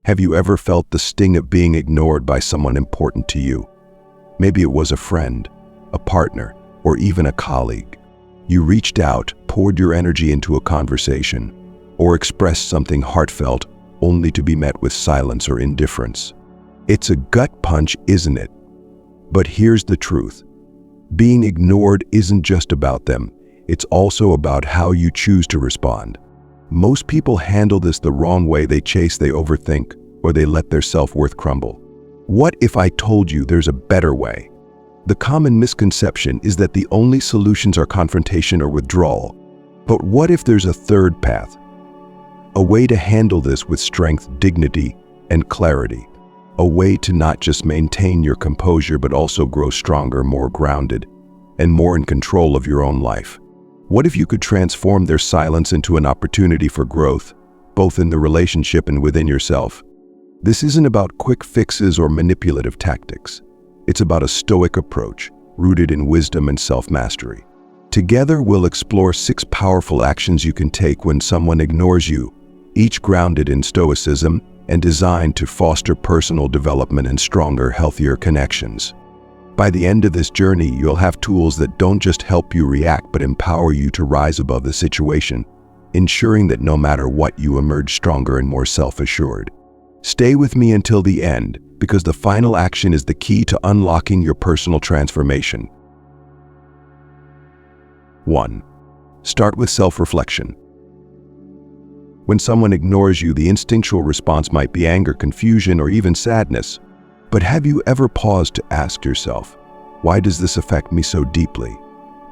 Have you ever felt the sting of being ignored by someone important to you? Maybe it was a friend, a partner, or even a colleague. You reached out, poured your energy into a conversation, or expressed something heartfelt only to be met with silence or indifference. It's a gut punch, isn't it? But here's the truth. Being ignored isn't just about them. It's also about how you choose to respond. Most people handle this the wrong way. They chase, they overthink, or they let their self-worth crumble. What if I told you there's a better way? The common misconception is that the only solutions are confrontation or withdrawal. But what if there's a third path? A way to handle this with strength, dignity, and clarity. A way to not just maintain your composure but also grow stronger, more grounded, and more in control of your own life. What if you could transform their silence into an opportunity for growth, both in the relationship and within yourself? This isn't about quick fixes or manipulative tactics. It's about a stoic approach, rooted in wisdom and self-mastery. Together, we'll explore 6 powerful actions you can take when someone ignores you, each grounded in stoicism and designed to foster personal development and stronger, healthier connections. By the end of this journey, you'll have tools that don't just help you react but empower you to rise above the situation, ensuring that no matter what, you emerge stronger and more self-assured. Stay with me until the end, because the final action is the key to unlocking your personal transformation. 1. Start with self-reflection. When someone ignores you, the instinctual response might be anger, confusion, or even sadness. But have you ever paused to ask yourself, why does this affect me so deeply?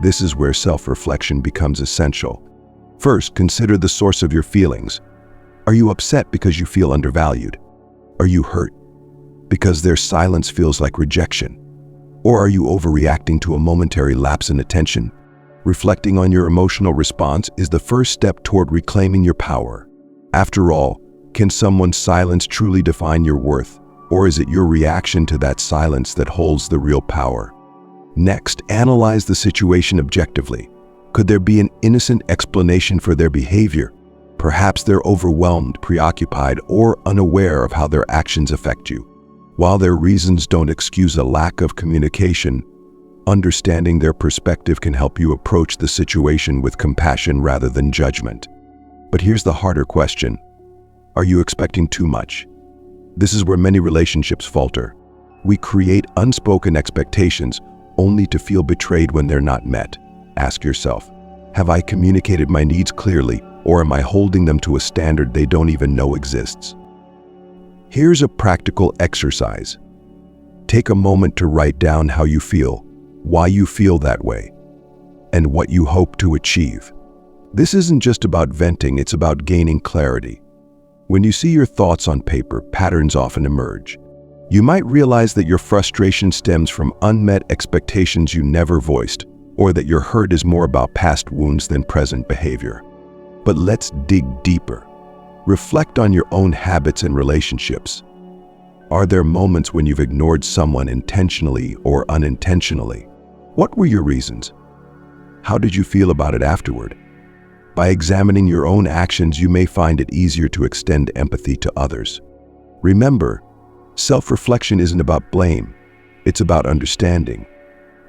This is where self-reflection becomes essential. First, consider the source of your feelings. Are you upset because you feel undervalued? Are you hurt because their silence feels like rejection? Or are you overreacting to a momentary lapse in attention? Reflecting on your emotional response is the first step toward reclaiming your power. After all, can someone's silence truly define your worth? Or is it your reaction to that silence that holds the real power? Next, analyze the situation objectively. Could there be an innocent explanation for their behavior? Perhaps they're overwhelmed, preoccupied, or unaware of how their actions affect you. While their reasons don't excuse a lack of communication, understanding their perspective can help you approach the situation with compassion rather than judgment. But here's the harder question. Are you expecting too much? This is where many relationships falter. We create unspoken expectations only to feel betrayed when they're not met. Ask yourself, have I communicated my needs clearly, or am I holding them to a standard they don't even know exists? Here's a practical exercise. Take a moment to write down how you feel, why you feel that way, and what you hope to achieve. This isn't just about venting, it's about gaining clarity. When you see your thoughts on paper, patterns often emerge. You might realize that your frustration stems from unmet expectations you never voiced, or that your hurt is more about past wounds than present behavior. But let's dig deeper. Reflect on your own habits and relationships. Are there moments when you've ignored someone intentionally or unintentionally? What were your reasons? How did you feel about it afterward? By examining your own actions, you may find it easier to extend empathy to others. Remember, self-reflection isn't about blame. It's about understanding.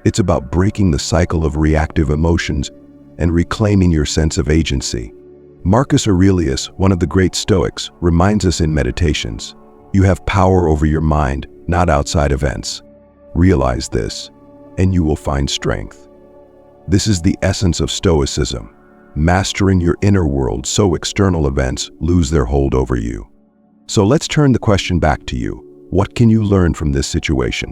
It's about breaking the cycle of reactive emotions and reclaiming your sense of agency. Marcus Aurelius, one of the great Stoics, reminds us in Meditations, you have power over your mind, not outside events. Realize this, and you will find strength. This is the essence of Stoicism, mastering your inner world so external events lose their hold over you. So let's turn the question back to you. What can you learn from this situation?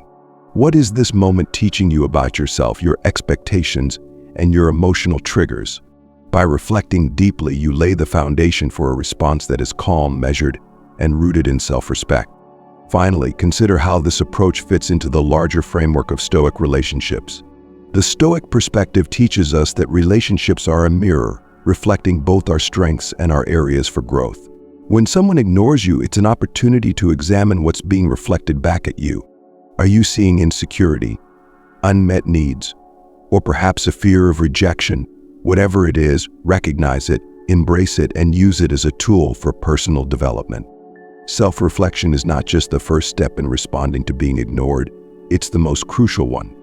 What is this moment teaching you about yourself, your expectations, and your emotional triggers? By reflecting deeply, you lay the foundation for a response that is calm, measured, and rooted in self-respect. Finally, consider how this approach fits into the larger framework of Stoic relationships. The Stoic perspective teaches us that relationships are a mirror, reflecting both our strengths and our areas for growth. When someone ignores you, it's an opportunity to examine what's being reflected back at you. Are you seeing insecurity, unmet needs, or perhaps a fear of rejection? Whatever it is, recognize it, embrace it, and use it as a tool for personal development. Self-reflection is not just the first step in responding to being ignored, it's the most crucial one.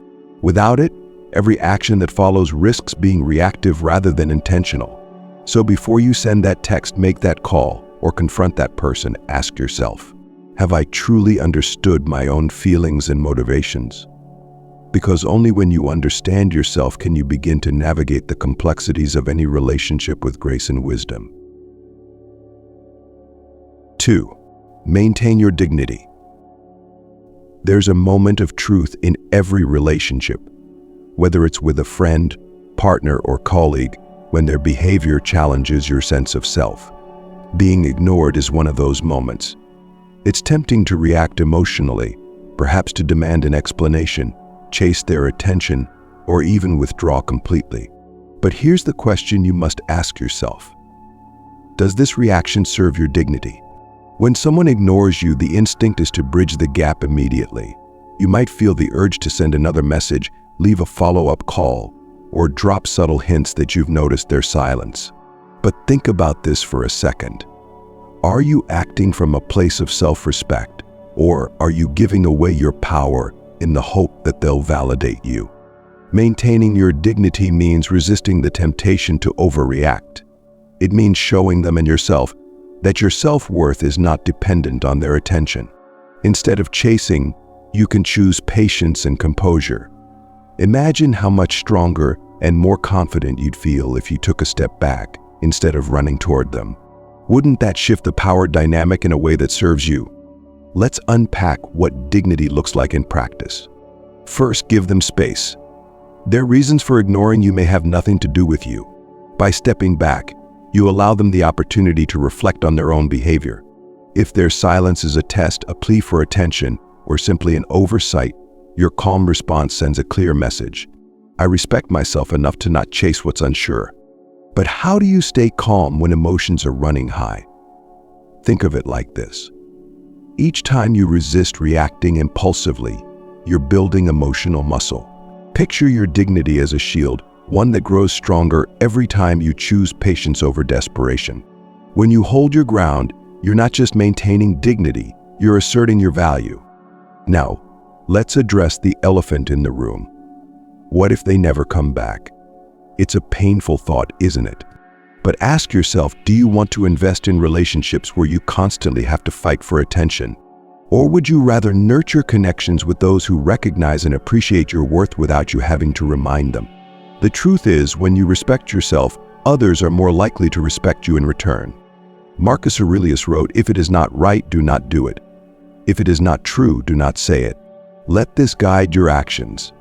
Without it, every action that follows risks being reactive rather than intentional. So before you send that text, make that call, or confront that person, ask yourself, have I truly understood my own feelings and motivations? Because only when you understand yourself can you begin to navigate the complexities of any relationship with grace and wisdom. 2. Maintain your dignity. There's a moment of truth in every relationship, whether it's with a friend, partner, or colleague, when their behavior challenges your sense of self. Being ignored is one of those moments. It's tempting to react emotionally, perhaps to demand an explanation, chase their attention, or even withdraw completely. But here's the question you must ask yourself. Does this reaction serve your dignity? When someone ignores you, the instinct is to bridge the gap immediately. You might feel the urge to send another message, leave a follow-up call, or drop subtle hints that you've noticed their silence. But think about this for a second. Are you acting from a place of self-respect, or are you giving away your power in the hope that they'll validate you? Maintaining your dignity means resisting the temptation to overreact. It means showing them and yourself that your self-worth is not dependent on their attention. Instead of chasing, you can choose patience and composure. Imagine how much stronger and more confident you'd feel if you took a step back instead of running toward them. Wouldn't that shift the power dynamic in a way that serves you? Let's unpack what dignity looks like in practice. First, give them space. Their reasons for ignoring you may have nothing to do with you. By stepping back, you allow them the opportunity to reflect on their own behavior. If their silence is a test, a plea for attention, or simply an oversight, your calm response sends a clear message. I respect myself enough to not chase what's unsure. But how do you stay calm when emotions are running high? Think of it like this. Each time you resist reacting impulsively, you're building emotional muscle. Picture your dignity as a shield, one that grows stronger every time you choose patience over desperation. When you hold your ground, you're not just maintaining dignity, you're asserting your value. Now, let's address the elephant in the room. What if they never come back? It's a painful thought, isn't it? But ask yourself, do you want to invest in relationships where you constantly have to fight for attention? Or would you rather nurture connections with those who recognize and appreciate your worth without you having to remind them? The truth is, when you respect yourself, others are more likely to respect you in return. Marcus Aurelius wrote, "If it is not right, do not do it. If it is not true, do not say it." Let this guide your actions.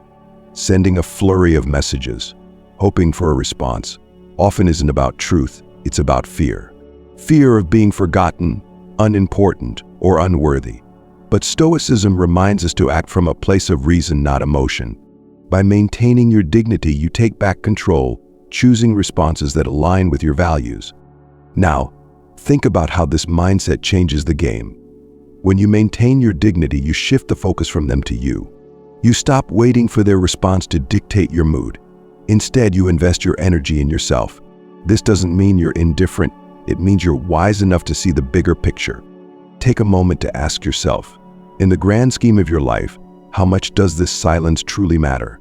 Sending a flurry of messages, hoping for a response, often isn't about truth, it's about fear. Fear of being forgotten, unimportant, or unworthy. But Stoicism reminds us to act from a place of reason, not emotion. By maintaining your dignity, you take back control, choosing responses that align with your values. Now, think about how this mindset changes the game. When you maintain your dignity, you shift the focus from them to you. You stop waiting for their response to dictate your mood. Instead, you invest your energy in yourself. This doesn't mean you're indifferent, it means you're wise enough to see the bigger picture. Take a moment to ask yourself, in the grand scheme of your life, how much does this silence truly matter?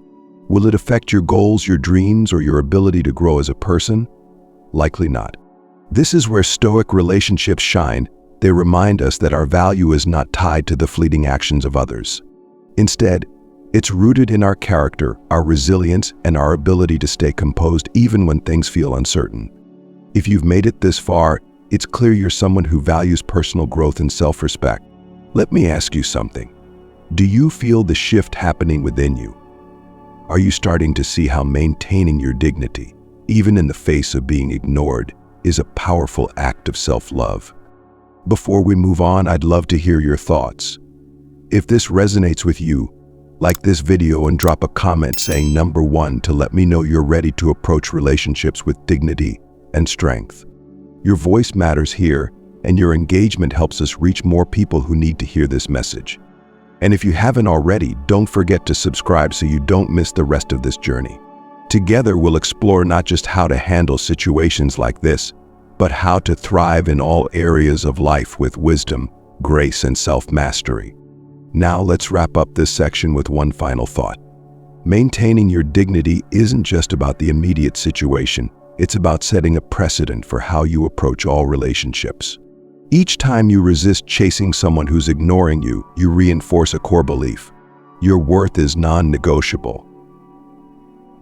Will it affect your goals, your dreams, or your ability to grow as a person? Likely not. This is where Stoic relationships shine. They remind us that our value is not tied to the fleeting actions of others. Instead, it's rooted in our character, our resilience, and our ability to stay composed even when things feel uncertain. If you've made it this far, it's clear you're someone who values personal growth and self-respect. Let me ask you something. Do you feel the shift happening within you? Are you starting to see how maintaining your dignity, even in the face of being ignored, is a powerful act of self-love? Before we move on, I'd love to hear your thoughts. If this resonates with you, like this video and drop a comment saying number 1 to let me know you're ready to approach relationships with dignity and strength. Your voice matters here, and your engagement helps us reach more people who need to hear this message. And if you haven't already, don't forget to subscribe so you don't miss the rest of this journey. Together, we'll explore not just how to handle situations like this, but how to thrive in all areas of life with wisdom, grace, and self-mastery. Now let's wrap up this section with one final thought. Maintaining your dignity isn't just about the immediate situation. It's about setting a precedent for how you approach all relationships. Each time you resist chasing someone who's ignoring you, you reinforce a core belief. Your worth is non-negotiable.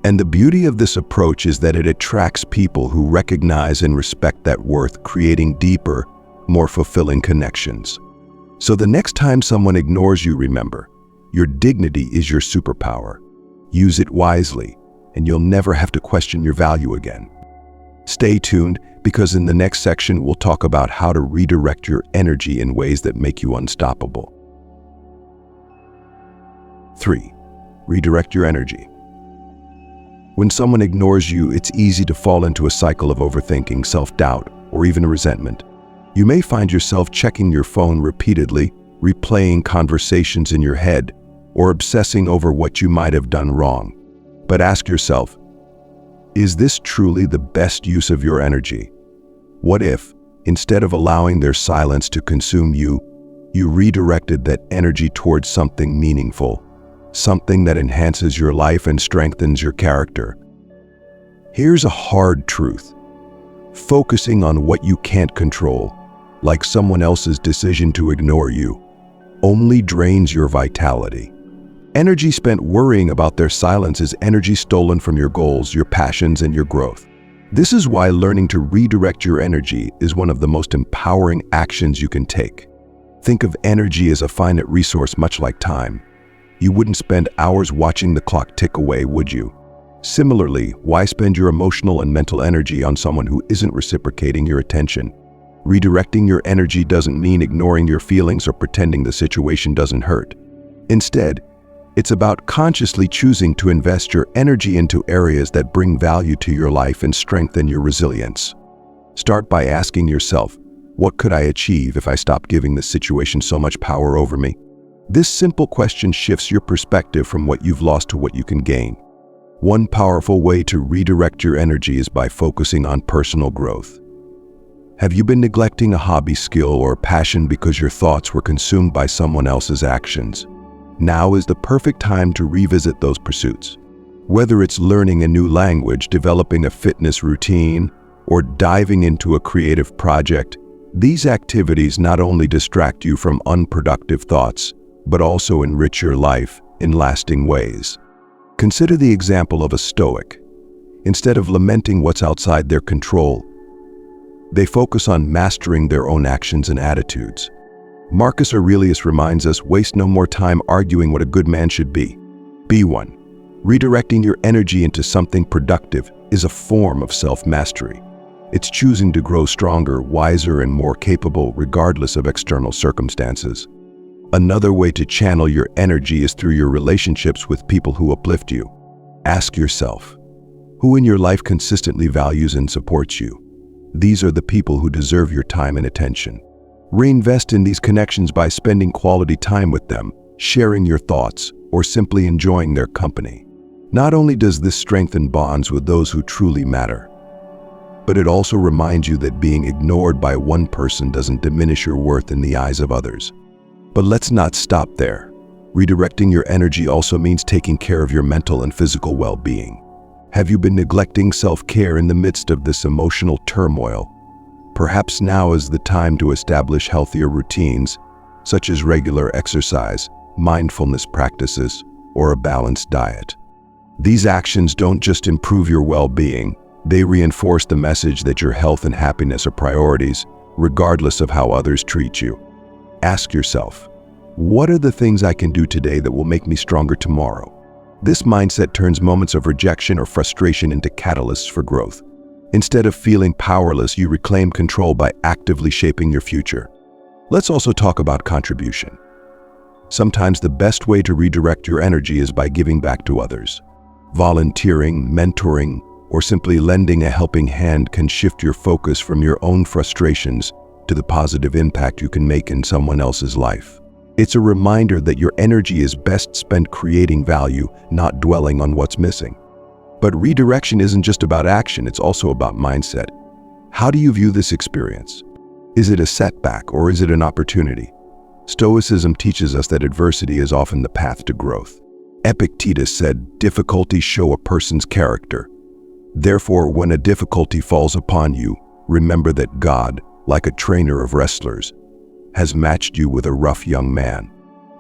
And the beauty of this approach is that it attracts people who recognize and respect that worth, creating deeper, more fulfilling connections. So the next time someone ignores you, remember, your dignity is your superpower. Use it wisely, and you'll never have to question your value again. Stay tuned, because in the next section we'll talk about how to redirect your energy in ways that make you unstoppable. 3. Redirect your energy. When someone ignores you, it's easy to fall into a cycle of overthinking, self-doubt, or even resentment. You may find yourself checking your phone repeatedly, replaying conversations in your head, or obsessing over what you might have done wrong. But ask yourself, is this truly the best use of your energy? What if, instead of allowing their silence to consume you, you redirected that energy towards something meaningful, something that enhances your life and strengthens your character? Here's a hard truth. Focusing on what you can't control, like someone else's decision to ignore you, only drains your vitality. Energy spent worrying about their silence is energy stolen from your goals, your passions, and your growth. This is why learning to redirect your energy is one of the most empowering actions you can take. Think of energy as a finite resource, much like time. You wouldn't spend hours watching the clock tick away, would you? Similarly, why spend your emotional and mental energy on someone who isn't reciprocating your attention? Redirecting your energy doesn't mean ignoring your feelings or pretending the situation doesn't hurt. Instead, it's about consciously choosing to invest your energy into areas that bring value to your life and strengthen your resilience. Start by asking yourself, what could I achieve if I stopped giving this situation so much power over me? This simple question shifts your perspective from what you've lost to what you can gain. One powerful way to redirect your energy is by focusing on personal growth. Have you been neglecting a hobby, skill, or passion because your thoughts were consumed by someone else's actions? Now is the perfect time to revisit those pursuits. Whether it's learning a new language, developing a fitness routine, or diving into a creative project, these activities not only distract you from unproductive thoughts, but also enrich your life in lasting ways. Consider the example of a Stoic. Instead of lamenting what's outside their control, they focus on mastering their own actions and attitudes. Marcus Aurelius reminds us, waste no more time arguing what a good man should be. Be one. Redirecting your energy into something productive is a form of self-mastery. It's choosing to grow stronger, wiser, and more capable regardless of external circumstances. Another way to channel your energy is through your relationships with people who uplift you. Ask yourself, who in your life consistently values and supports you? These are the people who deserve your time and attention. Reinvest in these connections by spending quality time with them, sharing your thoughts, or simply enjoying their company. Not only does this strengthen bonds with those who truly matter, but it also reminds you that being ignored by one person doesn't diminish your worth in the eyes of others. But let's not stop there. Redirecting your energy also means taking care of your mental and physical well-being. Have you been neglecting self-care in the midst of this emotional turmoil? Perhaps now is the time to establish healthier routines, such as regular exercise, mindfulness practices, or a balanced diet. These actions don't just improve your well-being, they reinforce the message that your health and happiness are priorities, regardless of how others treat you. Ask yourself, what are the things I can do today that will make me stronger tomorrow? This mindset turns moments of rejection or frustration into catalysts for growth. Instead of feeling powerless, you reclaim control by actively shaping your future. Let's also talk about contribution. Sometimes the best way to redirect your energy is by giving back to others. Volunteering, mentoring, or simply lending a helping hand can shift your focus from your own frustrations to the positive impact you can make in someone else's life. It's a reminder that your energy is best spent creating value, not dwelling on what's missing. But redirection isn't just about action, it's also about mindset. How do you view this experience? Is it a setback or is it an opportunity? Stoicism teaches us that adversity is often the path to growth. Epictetus said, "Difficulties show a person's character." Therefore, when a difficulty falls upon you, remember that God, like a trainer of wrestlers, has matched you with a rough young man.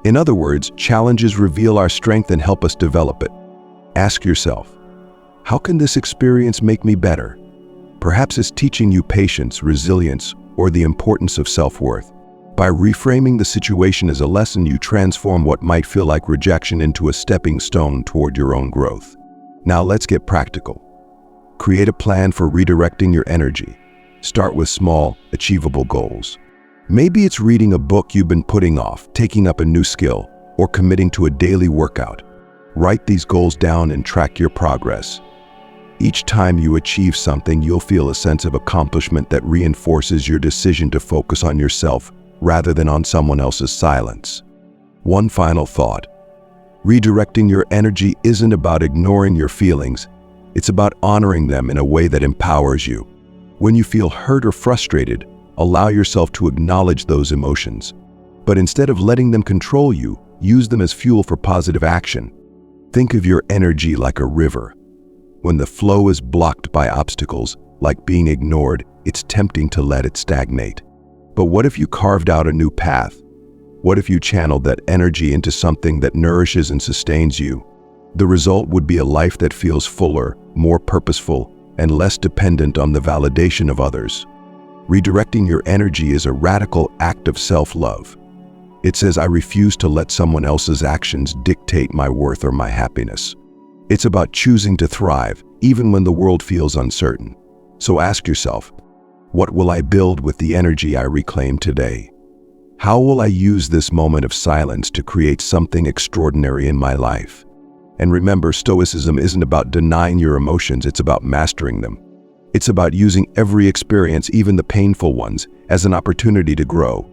In other words, challenges reveal our strength and help us develop it. Ask yourself, how can this experience make me better? Perhaps it's teaching you patience, resilience, or the importance of self-worth. By reframing the situation as a lesson, you transform what might feel like rejection into a stepping stone toward your own growth. Now let's get practical. Create a plan for redirecting your energy. Start with small, achievable goals. Maybe it's reading a book you've been putting off, taking up a new skill, or committing to a daily workout. Write these goals down and track your progress. Each time you achieve something, you'll feel a sense of accomplishment that reinforces your decision to focus on yourself rather than on someone else's silence. One final thought. Redirecting your energy isn't about ignoring your feelings. It's about honoring them in a way that empowers you. When you feel hurt or frustrated, allow yourself to acknowledge those emotions. But instead of letting them control you, use them as fuel for positive action. Think of your energy like a river. When the flow is blocked by obstacles, like being ignored, it's tempting to let it stagnate. But what if you carved out a new path? What if you channeled that energy into something that nourishes and sustains you? The result would be a life that feels fuller, more purposeful, and less dependent on the validation of others. Redirecting your energy is a radical act of self-love. It says, I refuse to let someone else's actions dictate my worth or my happiness. It's about choosing to thrive, even when the world feels uncertain. So ask yourself, what will I build with the energy I reclaim today? How will I use this moment of silence to create something extraordinary in my life? And remember, Stoicism isn't about denying your emotions, it's about mastering them. It's about using every experience, even the painful ones, as an opportunity to grow.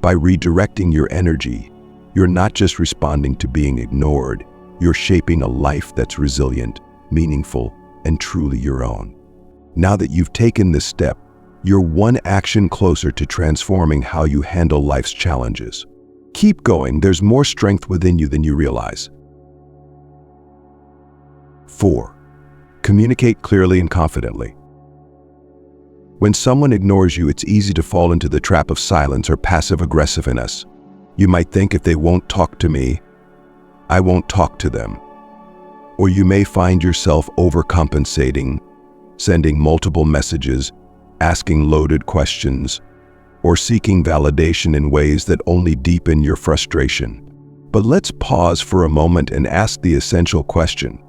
By redirecting your energy, you're not just responding to being ignored, you're shaping a life that's resilient, meaningful, and truly your own. Now that you've taken this step, you're one action closer to transforming how you handle life's challenges. Keep going, there's more strength within you than you realize. 4. Communicate clearly and confidently. When someone ignores you, it's easy to fall into the trap of silence or passive aggressiveness. You might think, if they won't talk to me, I won't talk to them. Or you may find yourself overcompensating, sending multiple messages, asking loaded questions, or seeking validation in ways that only deepen your frustration. But let's pause for a moment and ask the essential question.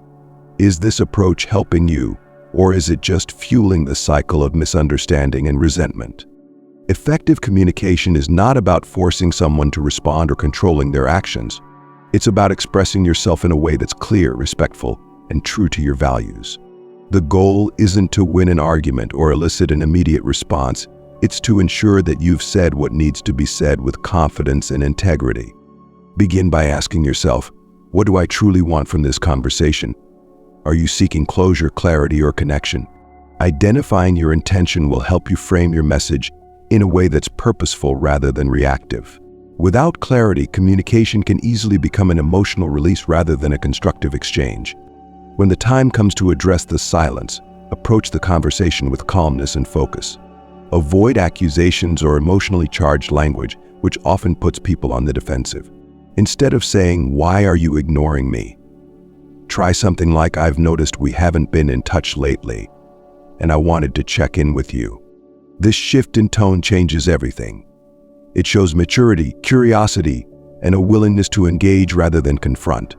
Is this approach helping you, or is it just fueling the cycle of misunderstanding and resentment? Effective communication is not about forcing someone to respond or controlling their actions. It's about expressing yourself in a way that's clear, respectful, and true to your values. The goal isn't to win an argument or elicit an immediate response. It's to ensure that you've said what needs to be said with confidence and integrity. Begin by asking yourself, what do I truly want from this conversation? Are you seeking closure, clarity, or connection? Identifying your intention will help you frame your message in a way that's purposeful rather than reactive. Without clarity, communication can easily become an emotional release rather than a constructive exchange. When the time comes to address the silence, approach the conversation with calmness and focus. Avoid accusations or emotionally charged language, which often puts people on the defensive. Instead of saying, "Why are you ignoring me?" try something like, "I've noticed we haven't been in touch lately, and I wanted to check in with you." This shift in tone changes everything. It shows maturity, curiosity, and a willingness to engage rather than confront.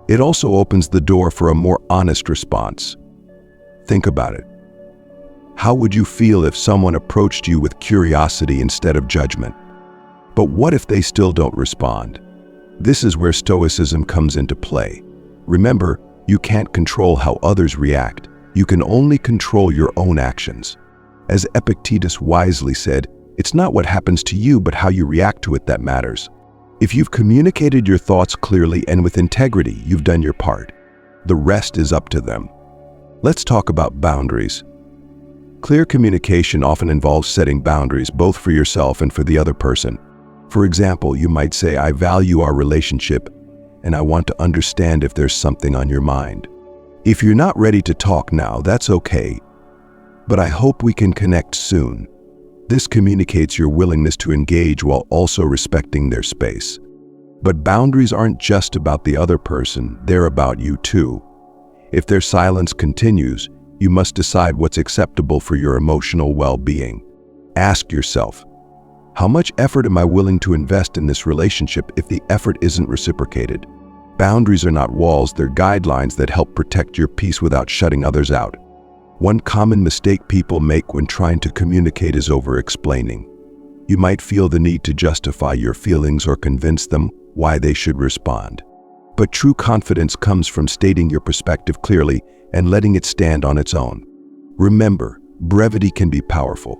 It also opens the door for a more honest response. Think about it. How would you feel if someone approached you with curiosity instead of judgment? But what if they still don't respond? This is where Stoicism comes into play. Remember, you can't control how others react. You can only control your own actions. As Epictetus wisely said, it's not what happens to you, but how you react to it that matters. If you've communicated your thoughts clearly and with integrity, you've done your part. The rest is up to them. Let's talk about boundaries. Clear communication often involves setting boundaries, both for yourself and for the other person. For example, you might say, "I value our relationship and I want to understand if there's something on your mind." If you're not ready to talk now, that's okay, but I hope we can connect soon. This communicates your willingness to engage while also respecting their space. But boundaries aren't just about the other person, they're about you too. If their silence continues, you must decide what's acceptable for your emotional well-being. Ask yourself, how much effort am I willing to invest in this relationship if the effort isn't reciprocated? Boundaries are not walls, they're guidelines that help protect your peace without shutting others out. One common mistake people make when trying to communicate is over-explaining. You might feel the need to justify your feelings or convince them why they should respond. But true confidence comes from stating your perspective clearly and letting it stand on its own. Remember, brevity can be powerful.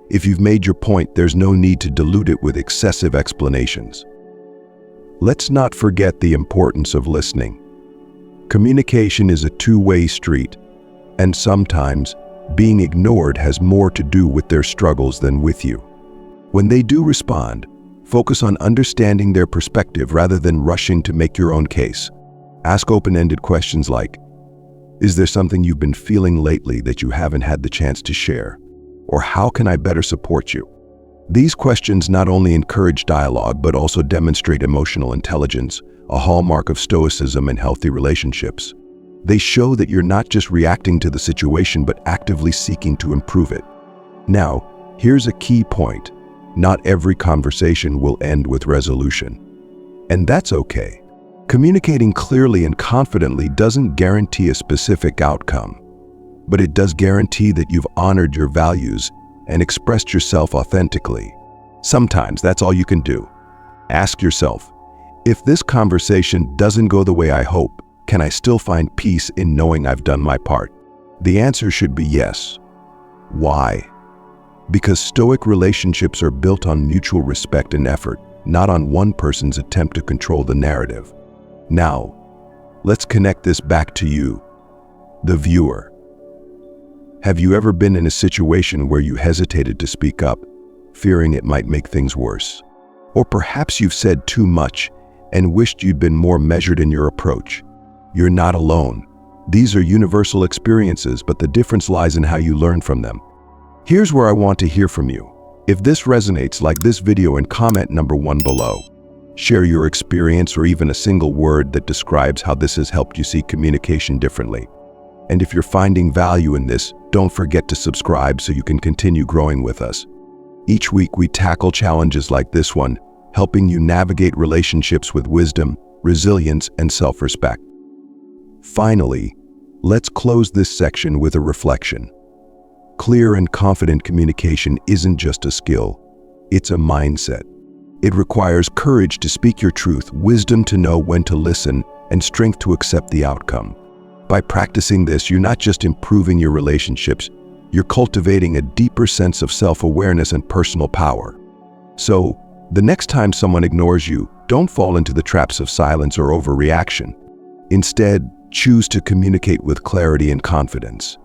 If you've made your point, there's no need to dilute it with excessive explanations. Let's not forget the importance of listening. Communication is a two-way street, and sometimes being ignored has more to do with their struggles than with you. When they do respond, focus on understanding their perspective rather than rushing to make your own case. Ask open-ended questions like, "Is there something you've been feeling lately that you haven't had the chance to share?" Or "How can I better support you?" These questions not only encourage dialogue but also demonstrate emotional intelligence, a hallmark of stoicism and healthy relationships. They show that you're not just reacting to the situation but actively seeking to improve it. Now, here's a key point. Not every conversation will end with resolution. And that's okay. Communicating clearly and confidently doesn't guarantee a specific outcome, but it does guarantee that you've honored your values and expressed yourself authentically. Sometimes that's all you can do. Ask yourself, if this conversation doesn't go the way I hope, can I still find peace in knowing I've done my part? The answer should be yes. Why? Because Stoic relationships are built on mutual respect and effort, not on one person's attempt to control the narrative. Now, let's connect this back to you, the viewer. Have you ever been in a situation where you hesitated to speak up, fearing it might make things worse? Or perhaps you've said too much and wished you'd been more measured in your approach. You're not alone. These are universal experiences, but the difference lies in how you learn from them. Here's where I want to hear from you. If this resonates, like this video and comment number 1 below. Share your experience or even a single word that describes how this has helped you see communication differently. And if you're finding value in this, don't forget to subscribe so you can continue growing with us. Each week we tackle challenges like this one, helping you navigate relationships with wisdom, resilience, and self-respect. Finally, let's close this section with a reflection. Clear and confident communication isn't just a skill, it's a mindset. It requires courage to speak your truth, wisdom to know when to listen, and strength to accept the outcome. By practicing this, you're not just improving your relationships, you're cultivating a deeper sense of self-awareness and personal power. So, the next time someone ignores you, don't fall into the traps of silence or overreaction. Instead, choose to communicate with clarity and confidence.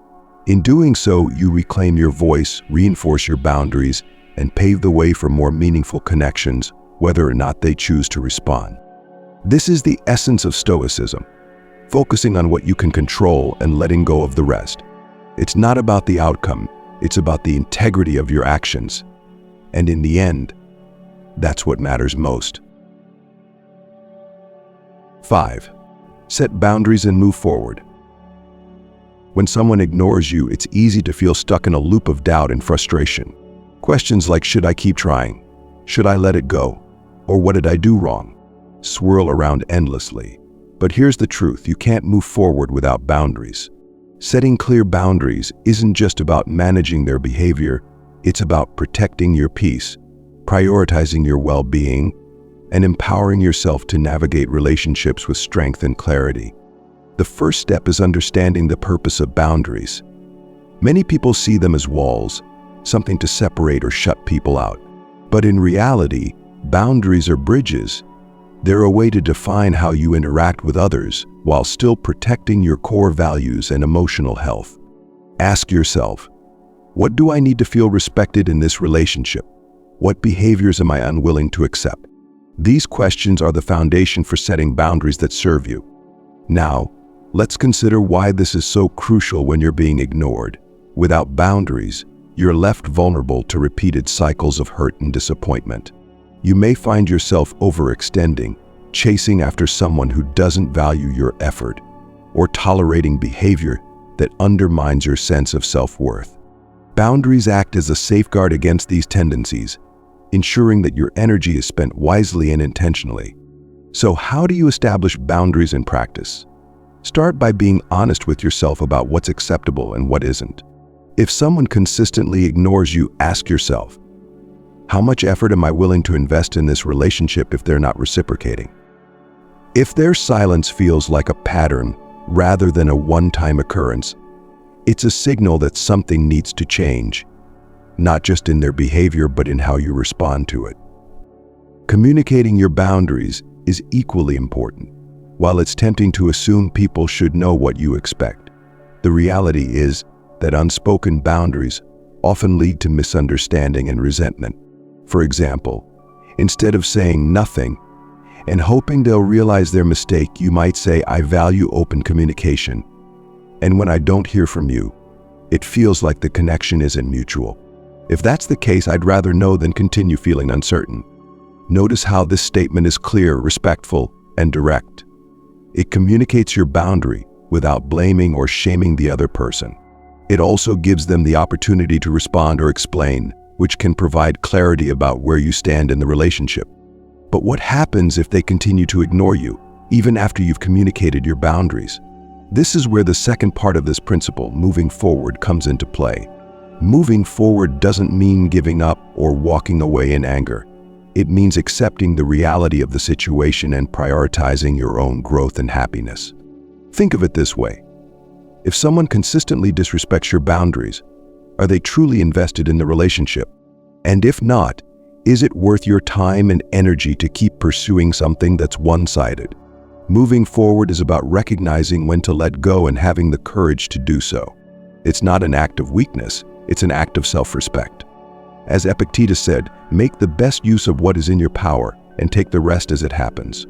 In doing so, you reclaim your voice, reinforce your boundaries, and pave the way for more meaningful connections, whether or not they choose to respond. This is the essence of Stoicism, focusing on what you can control and letting go of the rest. It's not about the outcome, it's about the integrity of your actions. And in the end, that's what matters most. 5. Set boundaries and move forward. When someone ignores you, it's easy to feel stuck in a loop of doubt and frustration. Questions like, should I keep trying? Should I let it go? Or what did I do wrong? Swirl around endlessly. But here's the truth, you can't move forward without boundaries. Setting clear boundaries isn't just about managing their behavior, it's about protecting your peace, prioritizing your well-being, and empowering yourself to navigate relationships with strength and clarity. The first step is understanding the purpose of boundaries. Many people see them as walls, something to separate or shut people out. But in reality, boundaries are bridges. They're a way to define how you interact with others while still protecting your core values and emotional health. Ask yourself, what do I need to feel respected in this relationship? What behaviors am I unwilling to accept? These questions are the foundation for setting boundaries that serve you. Now, let's consider why this is so crucial when you're being ignored. Without boundaries, you're left vulnerable to repeated cycles of hurt and disappointment. You may find yourself overextending, chasing after someone who doesn't value your effort, or tolerating behavior that undermines your sense of self-worth. Boundaries act as a safeguard against these tendencies, ensuring that your energy is spent wisely and intentionally. So how do you establish boundaries in practice? Start by being honest with yourself about what's acceptable and what isn't. If someone consistently ignores you, ask yourself, how much effort am I willing to invest in this relationship if they're not reciprocating? If their silence feels like a pattern rather than a one-time occurrence, it's a signal that something needs to change, not just in their behavior but in how you respond to it. Communicating your boundaries is equally important. While it's tempting to assume people should know what you expect, the reality is that unspoken boundaries often lead to misunderstanding and resentment. For example, instead of saying nothing and hoping they'll realize their mistake, you might say, "I value open communication, and when I don't hear from you, it feels like the connection isn't mutual. If that's the case, I'd rather know than continue feeling uncertain." Notice how this statement is clear, respectful, and direct. It communicates your boundary without blaming or shaming the other person. It also gives them the opportunity to respond or explain, which can provide clarity about where you stand in the relationship. But what happens if they continue to ignore you, even after you've communicated your boundaries? This is where the second part of this principle, moving forward, comes into play. Moving forward doesn't mean giving up or walking away in anger. It means accepting the reality of the situation and prioritizing your own growth and happiness. Think of it this way. If someone consistently disrespects your boundaries, are they truly invested in the relationship? And if not, is it worth your time and energy to keep pursuing something that's one-sided? Moving forward is about recognizing when to let go and having the courage to do so. It's not an act of weakness, it's an act of self-respect. As Epictetus said, make the best use of what is in your power and take the rest as it happens.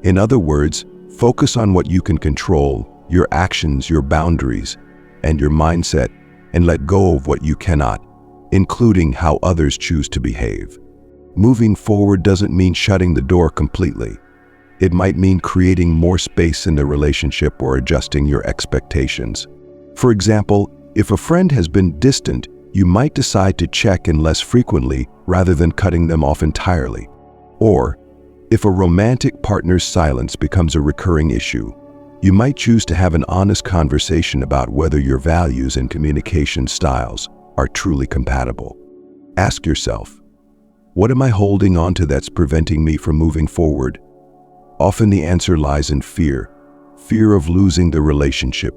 In other words, focus on what you can control, your actions, your boundaries, and your mindset, and let go of what you cannot, including how others choose to behave. Moving forward doesn't mean shutting the door completely. It might mean creating more space in the relationship or adjusting your expectations. For example, if a friend has been distant, you might decide to check in less frequently rather than cutting them off entirely. Or, if a romantic partner's silence becomes a recurring issue, you might choose to have an honest conversation about whether your values and communication styles are truly compatible. Ask yourself, what am I holding on to that's preventing me from moving forward? Often the answer lies in fear. Fear of losing the relationship,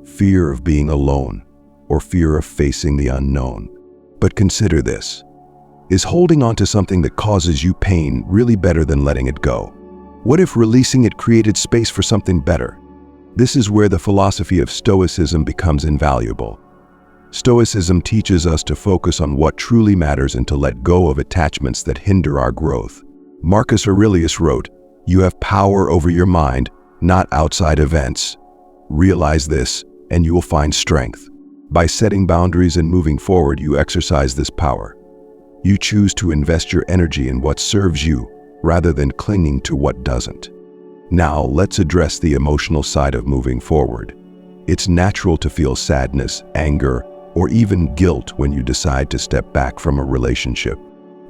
fear of being alone, or fear of facing the unknown. But consider this. Is holding on to something that causes you pain really better than letting it go? What if releasing it created space for something better? This is where the philosophy of Stoicism becomes invaluable. Stoicism teaches us to focus on what truly matters and to let go of attachments that hinder our growth. Marcus Aurelius wrote, "You have power over your mind, not outside events. Realize this, and you will find strength." By setting boundaries and moving forward, you exercise this power. You choose to invest your energy in what serves you, rather than clinging to what doesn't. Now, let's address the emotional side of moving forward. It's natural to feel sadness, anger, or even guilt when you decide to step back from a relationship.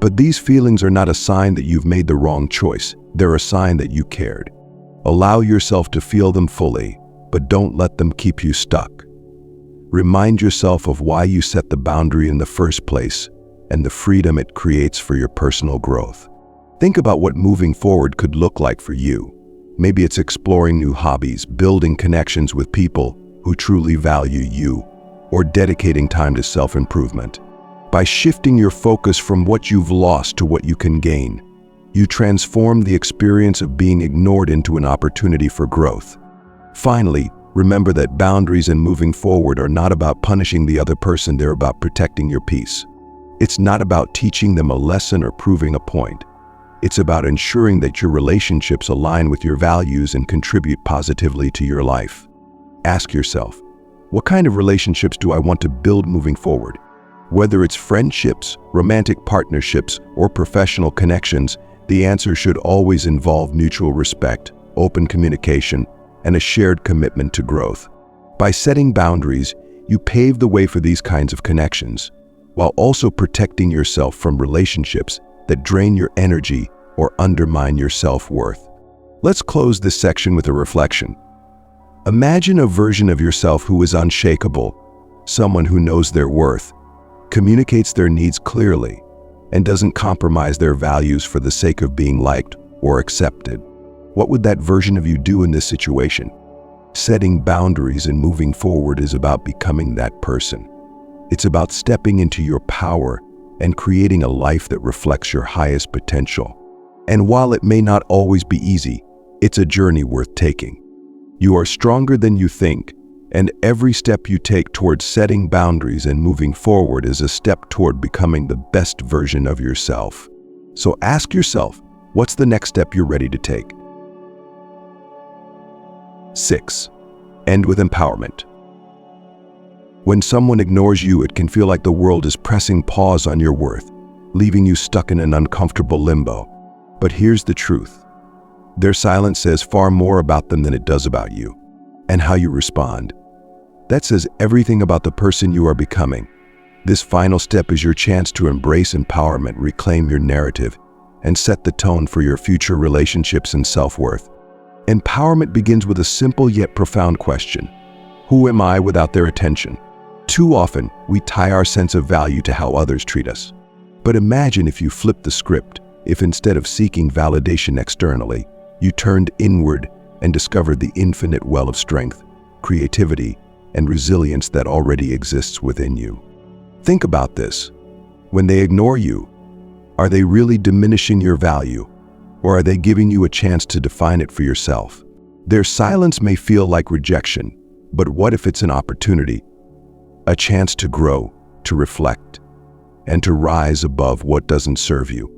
But these feelings are not a sign that you've made the wrong choice. They're a sign that you cared. Allow yourself to feel them fully, but don't let them keep you stuck. Remind yourself of why you set the boundary in the first place and the freedom it creates for your personal growth. Think about what moving forward could look like for you. Maybe it's exploring new hobbies, building connections with people who truly value you, or dedicating time to self-improvement. By shifting your focus from what you've lost to what you can gain, you transform the experience of being ignored into an opportunity for growth. Finally, remember that boundaries and moving forward are not about punishing the other person, they're about protecting your peace. It's not about teaching them a lesson or proving a point. It's about ensuring that your relationships align with your values and contribute positively to your life. Ask yourself, what kind of relationships do I want to build moving forward? Whether it's friendships, romantic partnerships, or professional connections, the answer should always involve mutual respect, open communication, and a shared commitment to growth. By setting boundaries, you pave the way for these kinds of connections, while also protecting yourself from relationships that drain your energy or undermine your self-worth. Let's close this section with a reflection. Imagine a version of yourself who is unshakable, someone who knows their worth, communicates their needs clearly, and doesn't compromise their values for the sake of being liked or accepted. What would that version of you do in this situation? Setting boundaries and moving forward is about becoming that person. It's about stepping into your power and creating a life that reflects your highest potential. And while it may not always be easy, it's a journey worth taking. You are stronger than you think, and every step you take towards setting boundaries and moving forward is a step toward becoming the best version of yourself. So ask yourself, what's the next step you're ready to take? 6. End with empowerment. When someone ignores you, it can feel like the world is pressing pause on your worth, leaving you stuck in an uncomfortable limbo. But here's the truth. Their silence says far more about them than it does about you, and how you respond. That says everything about the person you are becoming. This final step is your chance to embrace empowerment, reclaim your narrative, and set the tone for your future relationships and self-worth. Empowerment begins with a simple yet profound question. Who am I without their attention? Too often, we tie our sense of value to how others treat us. But imagine if you flipped the script, if instead of seeking validation externally, you turned inward and discovered the infinite well of strength, creativity, and resilience that already exists within you. Think about this. When they ignore you, are they really diminishing your value, or are they giving you a chance to define it for yourself? Their silence may feel like rejection, but what if it's an opportunity? A chance to grow, to reflect, and to rise above what doesn't serve you.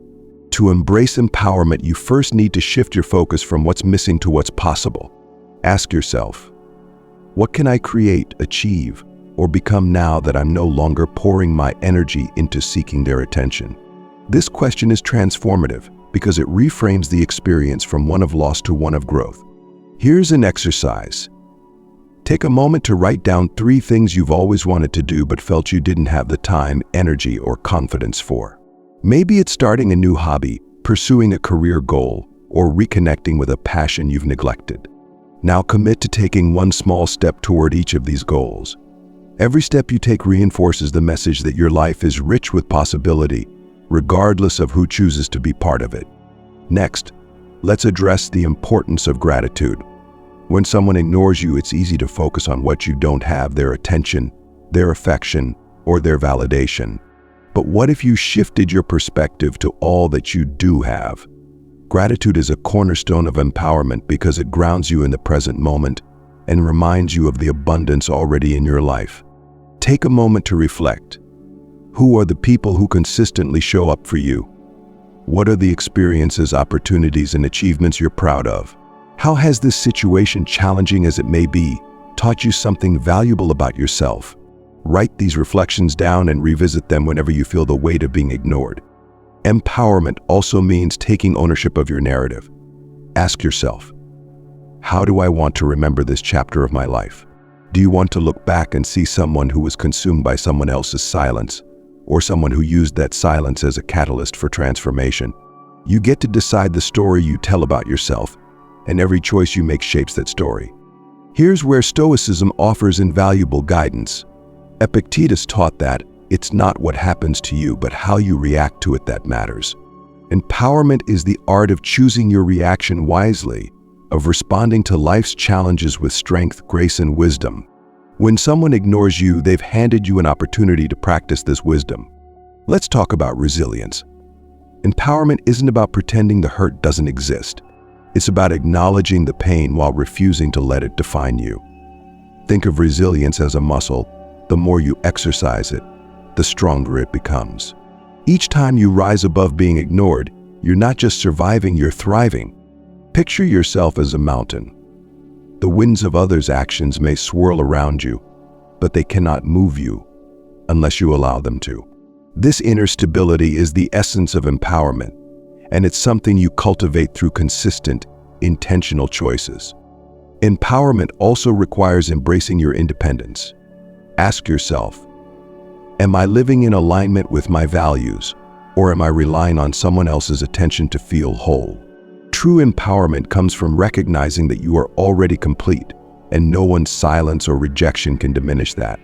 To embrace empowerment, you first need to shift your focus from what's missing to what's possible. Ask yourself, what can I create, achieve, or become now that I'm no longer pouring my energy into seeking their attention? This question is transformative because it reframes the experience from one of loss to one of growth. Here's an exercise. Take a moment to write down 3 things you've always wanted to do but felt you didn't have the time, energy, or confidence for. Maybe it's starting a new hobby, pursuing a career goal, or reconnecting with a passion you've neglected. Now commit to taking one small step toward each of these goals. Every step you take reinforces the message that your life is rich with possibility, regardless of who chooses to be part of it. Next, let's address the importance of gratitude. When someone ignores you, it's easy to focus on what you don't have, their attention, their affection, or their validation. But what if you shifted your perspective to all that you do have? Gratitude is a cornerstone of empowerment because it grounds you in the present moment and reminds you of the abundance already in your life. Take a moment to reflect. Who are the people who consistently show up for you? What are the experiences, opportunities, and achievements you're proud of? How has this situation, challenging as it may be, taught you something valuable about yourself? Write these reflections down and revisit them whenever you feel the weight of being ignored. Empowerment also means taking ownership of your narrative. Ask yourself, how do I want to remember this chapter of my life? Do you want to look back and see someone who was consumed by someone else's silence, or someone who used that silence as a catalyst for transformation? You get to decide the story you tell about yourself, and every choice you make shapes that story. Here's where Stoicism offers invaluable guidance. Epictetus taught that it's not what happens to you, but how you react to it that matters. Empowerment is the art of choosing your reaction wisely, of responding to life's challenges with strength, grace, and wisdom. When someone ignores you, they've handed you an opportunity to practice this wisdom. Let's talk about resilience. Empowerment isn't about pretending the hurt doesn't exist. It's about acknowledging the pain while refusing to let it define you. Think of resilience as a muscle. The more you exercise it, the stronger it becomes. Each time you rise above being ignored, you're not just surviving, you're thriving. Picture yourself as a mountain. The winds of others' actions may swirl around you, but they cannot move you unless you allow them to. This inner stability is the essence of empowerment, and it's something you cultivate through consistent, intentional choices. Empowerment also requires embracing your independence. Ask yourself, am I living in alignment with my values, or am I relying on someone else's attention to feel whole? True empowerment comes from recognizing that you are already complete, and no one's silence or rejection can diminish that.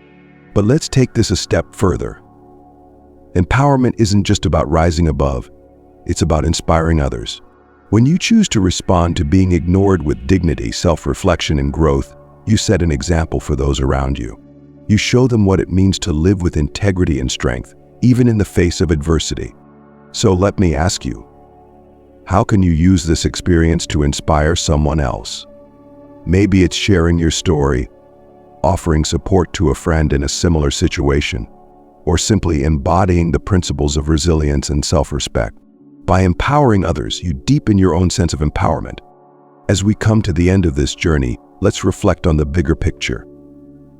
But let's take this a step further. Empowerment isn't just about rising above, it's about inspiring others. When you choose to respond to being ignored with dignity, self-reflection, and growth, you set an example for those around you. You show them what it means to live with integrity and strength, even in the face of adversity. So let me ask you, how can you use this experience to inspire someone else? Maybe it's sharing your story, offering support to a friend in a similar situation, or simply embodying the principles of resilience and self-respect. By empowering others, you deepen your own sense of empowerment. As we come to the end of this journey, let's reflect on the bigger picture.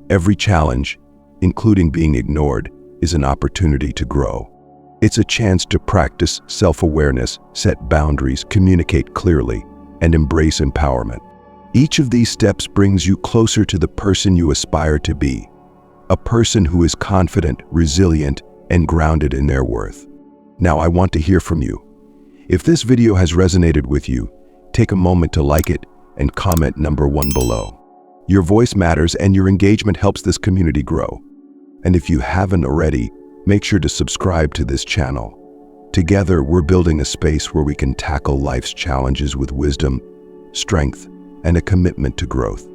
Every challenge, including being ignored, is an opportunity to grow. It's a chance to practice self-awareness, set boundaries, communicate clearly, and embrace empowerment. Each of these steps brings you closer to the person you aspire to be, a person who is confident, resilient, and grounded in their worth. Now, I want to hear from you. If this video has resonated with you, take a moment to like it and comment number 1 below. Your voice matters, and your engagement helps this community grow. And if you haven't already, make sure to subscribe to this channel. Together, we're building a space where we can tackle life's challenges with wisdom, strength, and a commitment to growth.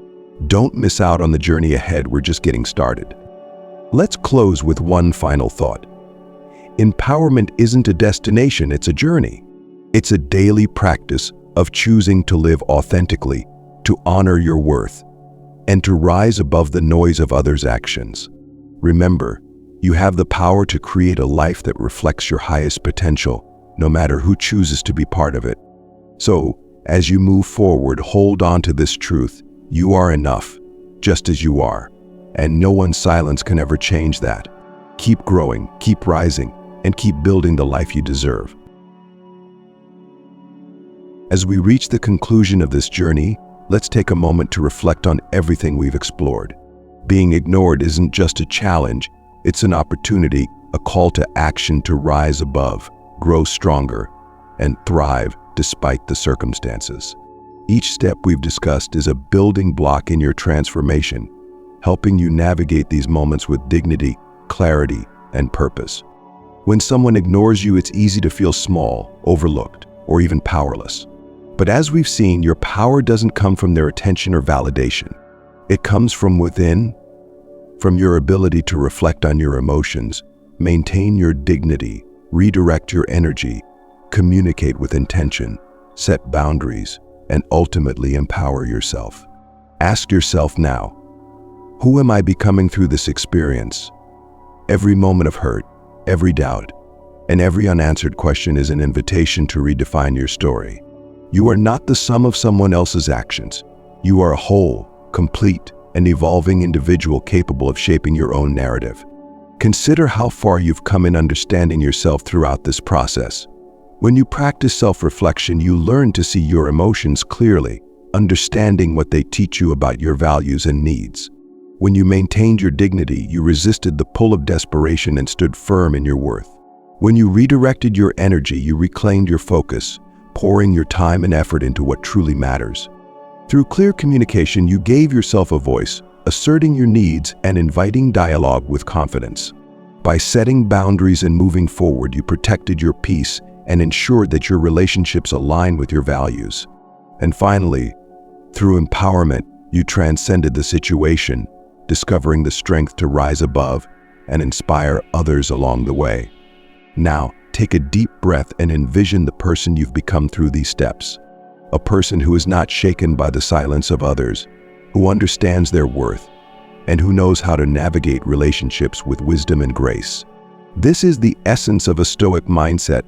Don't miss out on the journey ahead. We're just getting started. Let's close with one final thought. Empowerment isn't a destination, it's a journey. It's a daily practice of choosing to live authentically, to honor your worth, and to rise above the noise of others' actions. Remember, you have the power to create a life that reflects your highest potential, no matter who chooses to be part of it. So, as you move forward, hold on to this truth. You are enough, just as you are, and no one's silence can ever change that. Keep growing, keep rising, and keep building the life you deserve. As we reach the conclusion of this journey, let's take a moment to reflect on everything we've explored. Being ignored isn't just a challenge, it's an opportunity, a call to action to rise above, grow stronger, and thrive despite the circumstances. Each step we've discussed is a building block in your transformation, helping you navigate these moments with dignity, clarity, and purpose. When someone ignores you, it's easy to feel small, overlooked, or even powerless. But as we've seen, your power doesn't come from their attention or validation. It comes from within, from your ability to reflect on your emotions, maintain your dignity, redirect your energy, communicate with intention, set boundaries, and ultimately empower yourself. Ask yourself now, who am I becoming through this experience? Every moment of hurt, every doubt, and every unanswered question is an invitation to redefine your story. You are not the sum of someone else's actions. You are a whole, complete, and evolving individual capable of shaping your own narrative. Consider how far you've come in understanding yourself throughout this process. When you practice self-reflection, you learn to see your emotions clearly, understanding what they teach you about your values and needs. When you maintained your dignity, you resisted the pull of desperation and stood firm in your worth. When you redirected your energy, you reclaimed your focus, pouring your time and effort into what truly matters. Through clear communication, you gave yourself a voice, asserting your needs and inviting dialogue with confidence. By setting boundaries and moving forward, you protected your peace and ensured that your relationships align with your values. And finally, through empowerment, you transcended the situation, discovering the strength to rise above and inspire others along the way. Now, take a deep breath and envision the person you've become through these steps. A person who is not shaken by the silence of others, who understands their worth, and who knows how to navigate relationships with wisdom and grace. This is the essence of a Stoic mindset,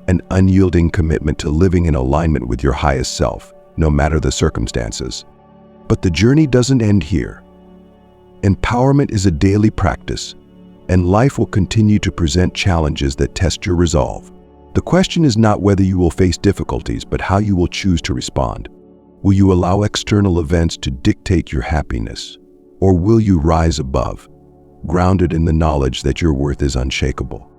an unyielding commitment to living in alignment with your highest self, no matter the circumstances. But the journey doesn't end here. Empowerment is a daily practice, and life will continue to present challenges that test your resolve. The question is not whether you will face difficulties, but how you will choose to respond. Will you allow external events to dictate your happiness, or will you rise above, grounded in the knowledge that your worth is unshakable?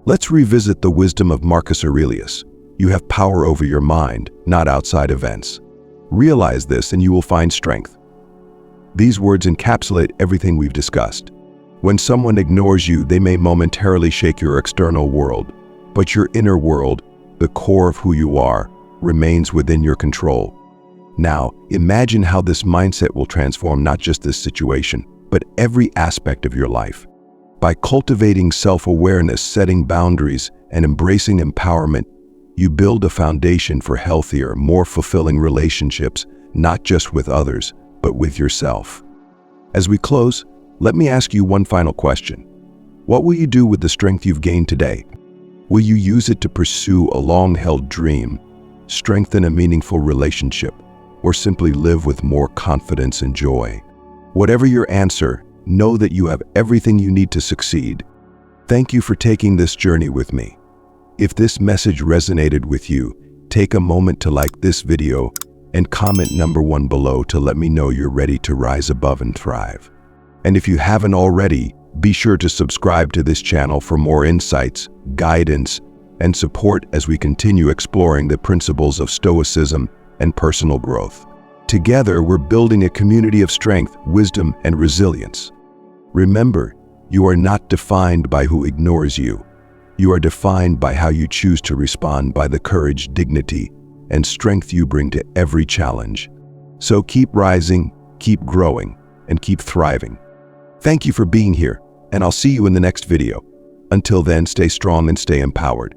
Let's revisit the wisdom of Marcus Aurelius. You have power over your mind, not outside events. Realize this and you will find strength. These words encapsulate everything we've discussed. When someone ignores you, they may momentarily shake your external world, but your inner world, the core of who you are, remains within your control. Now, imagine how this mindset will transform not just this situation, but every aspect of your life. By cultivating self-awareness, setting boundaries, and embracing empowerment, you build a foundation for healthier, more fulfilling relationships, not just with others, but with yourself. As we close, let me ask you one final question. What will you do with the strength you've gained today? Will you use it to pursue a long-held dream, strengthen a meaningful relationship, or simply live with more confidence and joy? Whatever your answer, know that you have everything you need to succeed. Thank you for taking this journey with me. If this message resonated with you, take a moment to like this video and comment number 1 below to let me know you're ready to rise above and thrive. And if you haven't already, be sure to subscribe to this channel for more insights, guidance, and support as we continue exploring the principles of Stoicism and personal growth. Together, we're building a community of strength, wisdom, and resilience. Remember, you are not defined by who ignores you. You are defined by how you choose to respond, by the courage, dignity, and strength you bring to every challenge. So keep rising, keep growing, and keep thriving. Thank you for being here, and I'll see you in the next video. Until then, stay strong and stay empowered.